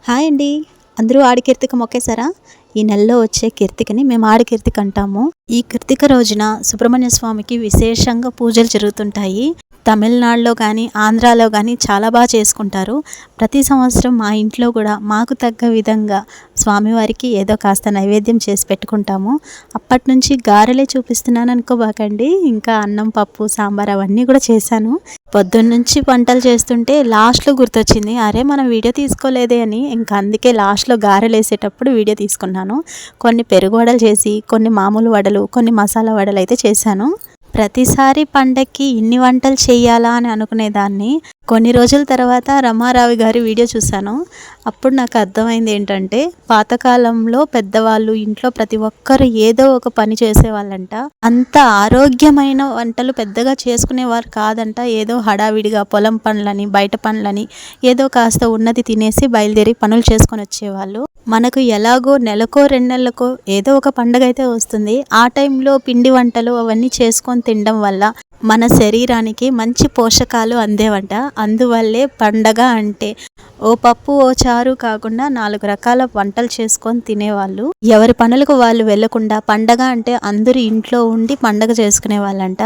Hi అండి. అందరూ ఆడికీర్తిక మొక్కేశారా? ఈ నెలలో వచ్చే కీర్తికని మేము ఆడికీర్తిక అంటాము. ఈ కీర్తిక రోజున సుబ్రహ్మణ్య స్వామికి విశేషంగా పూజలు జరుగుతుంటాయి. తమిళనాడులో కానీ ఆంధ్రాలో కానీ చాలా బాగా చేసుకుంటారు. ప్రతి సంవత్సరం మా ఇంట్లో కూడా మాకు తగ్గ విధంగా స్వామివారికి ఏదో కాస్త నైవేద్యం చేసి పెట్టుకుంటాము. అప్పటి నుంచి గారెలే చూపిస్తున్నాను అనుకోబాకండి, ఇంకా అన్నం పప్పు సాంబార్ అవన్నీ కూడా చేశాను. పొద్దున్నుంచి వంటలు చేస్తుంటే లాస్ట్లో గుర్తొచ్చింది, అరే మనం వీడియో తీసుకోలేదే అని. ఇంకా అందుకే లాస్ట్లో గారెలు వేసేటప్పుడు వీడియో తీసుకున్నాను. కొన్ని పెరుగు వడలు చేసి, కొన్ని మామూలు వడలు, కొన్ని మసాలా వడలు అయితే చేశాను. ప్రతిసారి పండక్కి ఇన్ని వంటలు చేయాలా అని అనుకునేదాన్ని. కొన్ని రోజుల తర్వాత రమారావు గారి వీడియో చూశాను. అప్పుడు నాకు అర్థమైంది ఏంటంటే, పాతకాలంలో పెద్దవాళ్ళు ఇంట్లో ప్రతి ఒక్కరు ఏదో ఒక పని చేసేవాళ్ళంట. అంత ఆరోగ్యమైన వంటలు పెద్దగా చేసుకునేవారు కాదంట. ఏదో హడావిడిగా పొలం పనులని, బయట పనులని ఏదో కాస్త ఉన్నది తినేసి బయలుదేరి పనులు చేసుకొని వచ్చేవాళ్ళు. మనకు ఎలాగో నెలకో 2 నెలలకో ఏదో ఒక పండగ అయితే వస్తుంది. ఆ టైంలో పిండి వంటలు అవన్నీ చేసుకొని తినడం వల్ల మన శరీరానికి మంచి పోషకాలు అందేవంట. అందువల్లే పండగ అంటే ఓ పప్పు ఓ చారు కాకుండా 4 రకాల వంటలు చేసుకొని తినేవాళ్ళు. ఎవరి పనులకు వాళ్ళు వెళ్లకుండా పండగ అంటే అందరూ ఇంట్లో ఉండి పండగ చేసుకునే వాళ్ళంట.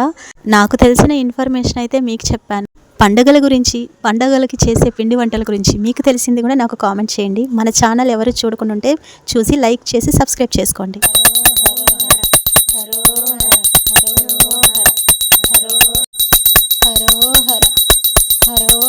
నాకు తెలిసిన ఇన్ఫర్మేషన్ అయితే మీకు చెప్పాను. పండుగల గురించి, పండుగలకి చేసే పిండి వంటల గురించి మీకు తెలిసింది కూడా నాకు కామెంట్ చేయండి. మన ఛానల్ ఎవరు చూడకుండా ఉంటే చూసి లైక్ చేసి సబ్స్క్రైబ్ చేసుకోండి. హరోహర హరోహర హరోహర హరోహర.